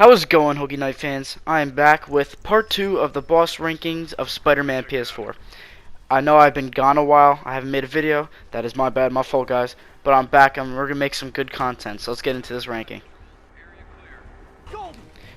How's it going, Hoagie Knight fans? I am back with part 2 of the boss rankings of Spider-Man PS4. I know I've been gone a while. I haven't made a video. That is my bad, my fault, guys. But I'm back and we're going to make some good content. So let's get into this ranking.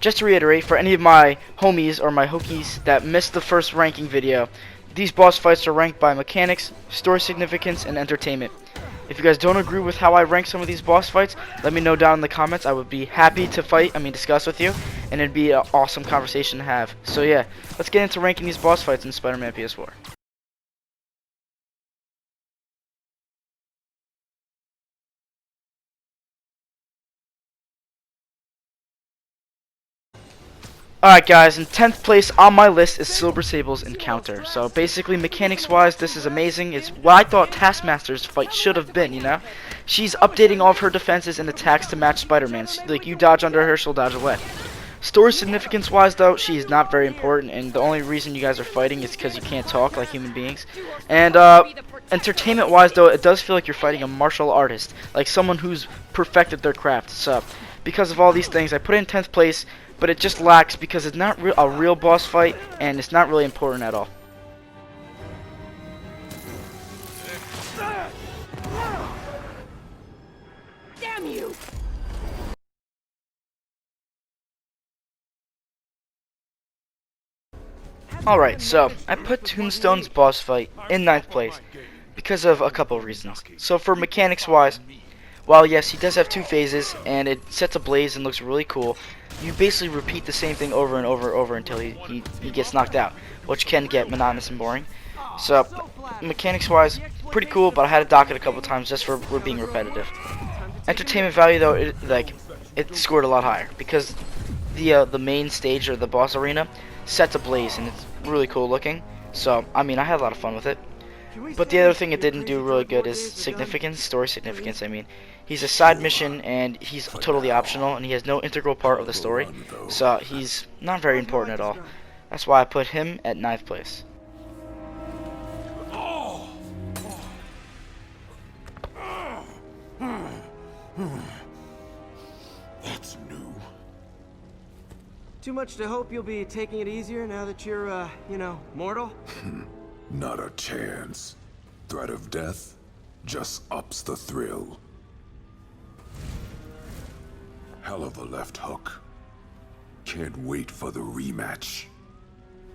Just to reiterate, for any of my homies or my Hokies that missed the first ranking video, these boss fights are ranked by mechanics, story significance, and entertainment. If you guys don't agree with how I rank some of these boss fights, let me know down in the comments. I would be happy to discuss with you, and it'd be an awesome conversation to have. So yeah, let's get into ranking these boss fights in Spider-Man PS4. Alright guys, in 10th place on my list is Silver Sable's Encounter. So basically, mechanics wise, this is amazing. It's what I thought Taskmaster's fight should have been, you know? She's updating all of her defenses and attacks to match Spider-Man's. Like, you dodge under her, she'll dodge away. Story significance wise though, she's not very important, and the only reason you guys are fighting is because you can't talk like human beings. And entertainment wise though, it does feel like you're fighting a martial artist, like someone who's perfected their craft. So because of all these things, I put it in 10th place, but it just lacks because it's not a real boss fight, and it's not really important at all. Damn you! Alright, so I put Tombstone's boss fight in 9th place because of a couple of reasons. So for mechanics wise, while yes, he does have two phases and it sets ablaze and looks really cool, you basically repeat the same thing over and over until he gets knocked out, which can get monotonous and boring. So mechanics wise, pretty cool, but I had to dock it a couple times just for being repetitive. Entertainment value though, it scored a lot higher because the main stage or the boss arena sets ablaze and it's really cool looking. So I mean, I had a lot of fun with it. But the other thing it didn't do really good is significance, story significance. I mean, he's a side mission and he's totally optional and he has no integral part of the story. So he's not very important at all. That's why I put him at 9th place. That's new. Too much to hope you'll be taking it easier now that you're, mortal? Not a chance. Threat of death just ups the thrill. Hell of a left hook. Can't wait for the rematch.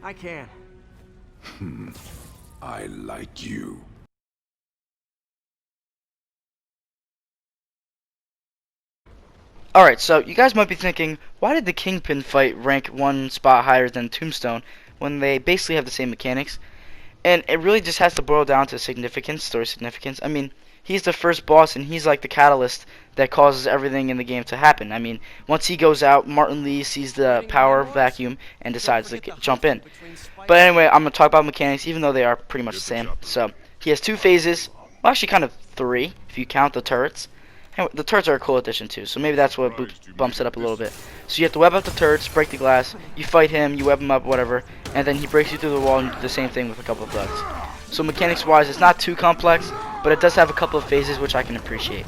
I can. I like you. Alright, so you guys might be thinking, why did the Kingpin fight rank one spot higher than Tombstone when they basically have the same mechanics? And it really just has to boil down to significance, story significance. I mean, he's the first boss and he's like the catalyst that causes everything in the game to happen. I mean, once he goes out, Martin Lee sees the power vacuum and decides to jump in. But anyway, I'm going to talk about mechanics even though they are pretty much the same. So, he has two phases, well actually kind of three if you count the turrets. And the turrets are a cool addition too, so maybe that's what bumps it up a little bit. So you have to web up the turrets, break the glass, you fight him, you web him up, whatever, and then he breaks you through the wall and you do the same thing with a couple of bugs. So mechanics wise, it's not too complex, but it does have a couple of phases which I can appreciate.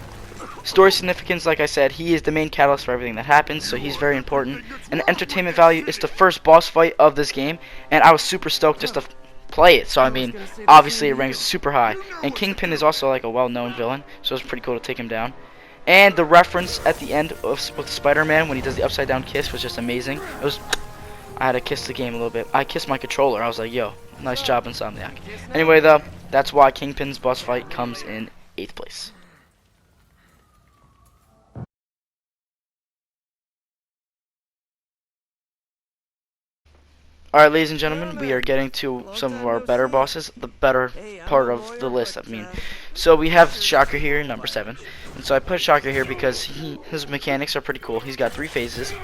Story significance, like I said, he is the main catalyst for everything that happens, so he's very important. And entertainment value is the first boss fight of this game, and I was super stoked just to play it. So I mean, obviously it ranks super high. And Kingpin is also like a well-known villain, so it's pretty cool to take him down. And the reference at the end with Spider-Man when he does the upside down kiss was just amazing. I had to kiss the game a little bit. I kissed my controller. I was like, yo, nice job, Insomniac. Anyway though, that's why Kingpin's boss fight comes in 8th place. Alright, ladies and gentlemen, we are getting to some of our better bosses, the better part of the list, I mean. So we have Shocker here, number 7. And so I put Shocker here because his mechanics are pretty cool. He's got 3 phases.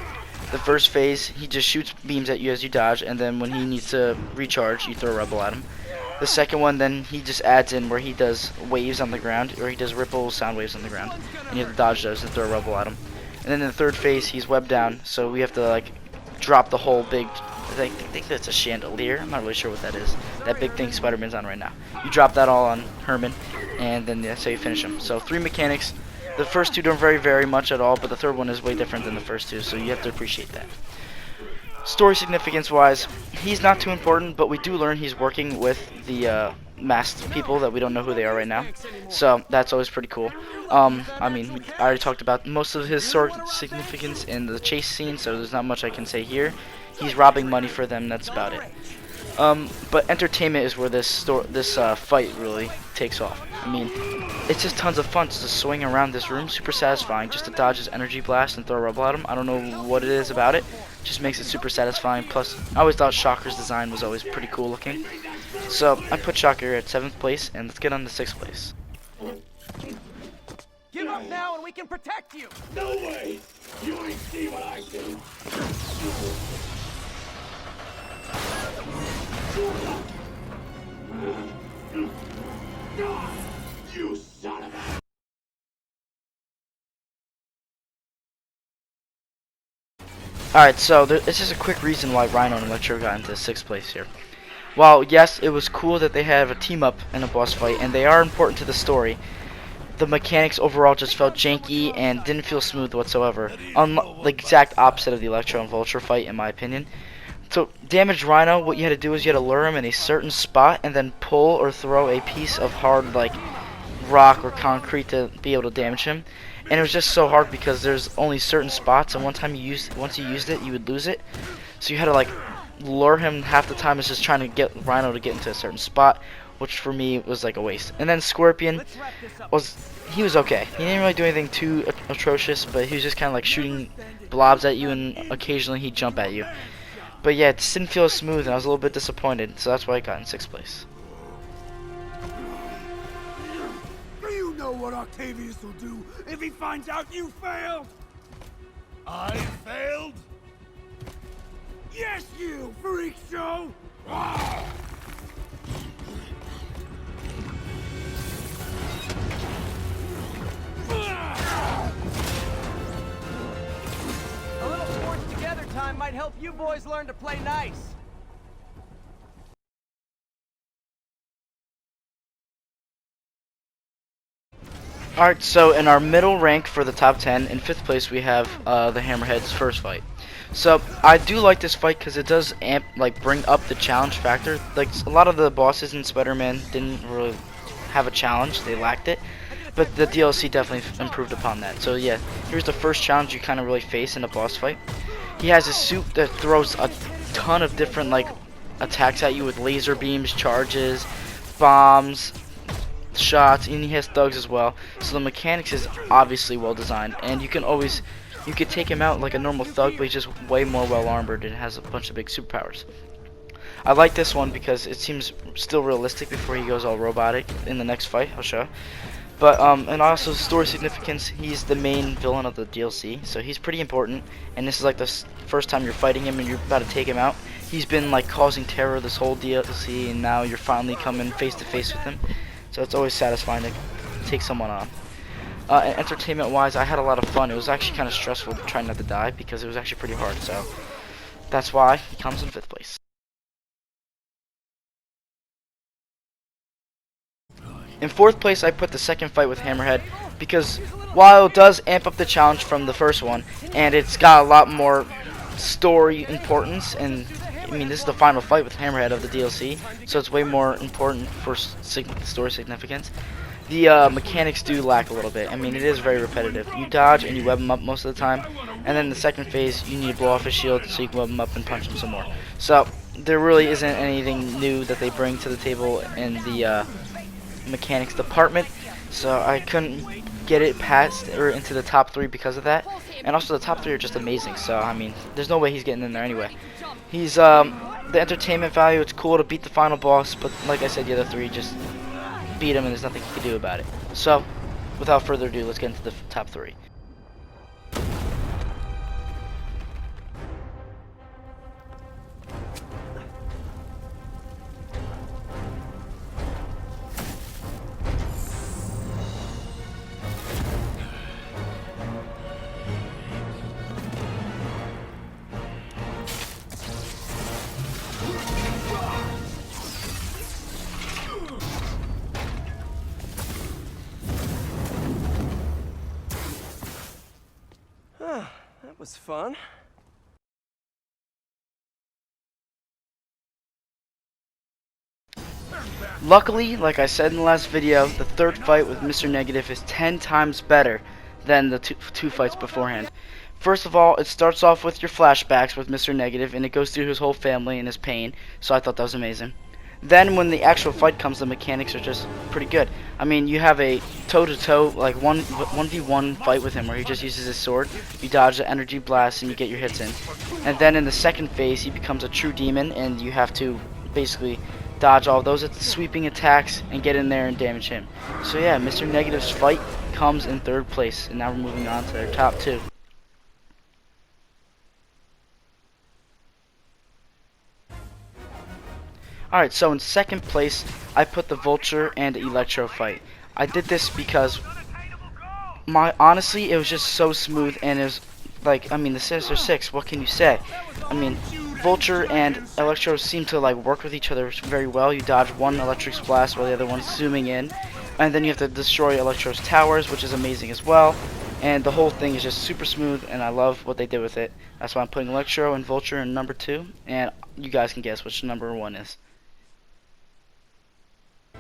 The first phase, he just shoots beams at you as you dodge, and then when he needs to recharge, you throw a Rebel at him. The second one, then he just adds in where he does waves on the ground, or he does ripple sound waves on the ground, and you have to dodge those and throw a Rebel at him. And then in the third phase, he's webbed down, so we have to like drop the whole big, I think that's a chandelier. I'm not really sure what that is. That big thing Spider-Man's on right now. You drop that all on Herman, and then that's how you finish him. So 3 mechanics. The first two don't vary very much at all, but the third one is way different than the first two, so you have to appreciate that. Story significance wise, he's not too important, but we do learn he's working with the masked people that we don't know who they are right now, so that's always pretty cool. I mean, I already talked about most of his sword significance in the chase scene, so there's not much I can say here. He's robbing money for them, that's about it. But entertainment is where this fight really takes off. I mean, it's just tons of fun just to swing around this room, super satisfying, just to dodge his energy blast and throw rubble at him. I don't know what it is about it, just makes it super satisfying. Plus, I always thought Shocker's design was always pretty cool looking. So, I put Shocker at 7th place, and let's get on to 6th place. Give up now and we can protect you! No way! You ain't see what I do! You son of a... Alright, so it's just a quick reason why Rhino and Electro got into 6th place here. While, yes, it was cool that they have a team-up in a boss fight, and they are important to the story, the mechanics overall just felt janky and didn't feel smooth whatsoever. The exact opposite of the Electro and Vulture fight, in my opinion. So, damage Rhino, what you had to do is you had to lure him in a certain spot and then pull or throw a piece of hard, like, rock or concrete to be able to damage him. And it was just so hard because there's only certain spots, and once you used it, you would lose it. So you had to, like, lure him half the time is just trying to get Rhino to get into a certain spot, which for me was like a waste. And then Scorpion was okay. He didn't really do anything too atrocious, but he was just kind of like shooting blobs at you, and occasionally he'd jump at you. But yeah, it just didn't feel as smooth, and I was a little bit disappointed, so that's why I got in 6th place. You know what Octavius will do if he finds out you failed? I failed? Yes, you freak show! A little forged together time might help you boys learn to play nice. Alright, so in our middle rank for the top 10, in 5th place we have the Hammerhead's first fight. So I do like this fight because it does bring up the challenge factor. Like, a lot of the bosses in Spider-Man didn't really have a challenge, they lacked it. But the DLC definitely improved upon that. So yeah, here's the first challenge you kind of really face in a boss fight. He has a suit that throws a ton of different like attacks at you with laser beams, charges, bombs, shots, and he has thugs as well. So the mechanics is obviously well designed, and you could take him out like a normal thug, but he's just way more well armored and has a bunch of big superpowers. I like this one because it seems still realistic before he goes all robotic in the next fight. I'll show. But and also story significance, he's the main villain of the DLC, so he's pretty important. And this is like the first time you're fighting him and you're about to take him out. He's been like causing terror this whole DLC, and now you're finally coming face to face with him. So it's always satisfying to take someone on. And entertainment wise, I had a lot of fun. It was actually kind of stressful trying not to die because it was actually pretty hard. So that's why he comes in 5th place. In 4th place, I put the second fight with Hammerhead because while it does amp up the challenge from the first one, and it's got a lot more story importance, and I mean this is the final fight with Hammerhead of the DLC, so it's way more important for story significance. The mechanics do lack a little bit. I mean, it is very repetitive. You dodge and you web him up most of the time, and then the second phase you need to blow off his shield so you can web him up and punch him some more. So there really isn't anything new that they bring to the table in the mechanics department, so I couldn't get it past or into the top 3 because of that. And also the top 3 are just amazing, so I mean there's no way he's getting in there anyway. He's the entertainment value, it's cool to beat the final boss, but like I said, the other 3 just beat him and there's nothing he can do about it. So without further ado, let's get into the top 3. was fun. Luckily, like I said in the last video, the third fight with Mr. Negative is 10 times better than the two fights beforehand. First of all, it starts off with your flashbacks with Mr. Negative, and it goes through his whole family and his pain, so I thought that was amazing. Then when the actual fight comes, the mechanics are just pretty good. I mean, you have a toe-to-toe, like 1v1 fight with him where he just uses his sword, you dodge the energy blast, and you get your hits in. And then in the second phase, he becomes a true demon, and you have to basically dodge all those sweeping attacks and get in there and damage him. So yeah, Mr. Negative's fight comes in third place, and now we're moving on to their top two. Alright, so in second place, I put the Vulture and Electro fight. I did this because, honestly, it was just so smooth, and it was, like, I mean, the Sinister Six, what can you say? I mean, Vulture and Electro seem to, like, work with each other very well. You dodge one Electric Blast while the other one's zooming in, and then you have to destroy Electro's towers, which is amazing as well. And the whole thing is just super smooth, and I love what they did with it. That's why I'm putting Electro and Vulture in number 2, and you guys can guess which number 1 is.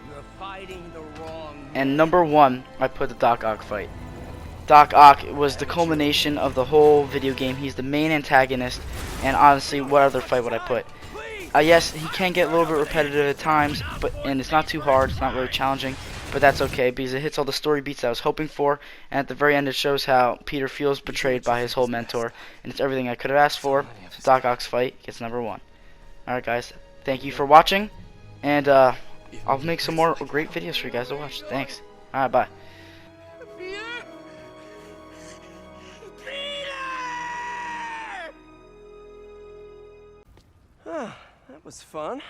You're fighting the wrong. And number 1, I put the Doc Ock fight. Doc Ock was the culmination of the whole video game. He's the main antagonist, and honestly, what other fight would I put? Yes, he can get a little bit repetitive at times, and it's not too hard, it's not really challenging, but that's okay because it hits all the story beats I was hoping for, and at the very end it shows how Peter feels betrayed by his whole mentor, and it's everything I could have asked for. So Doc Ock's fight gets number 1. Alright guys, thank you for watching, and I'll make some more great videos for you guys to watch. Thanks. Alright, bye. That was fun.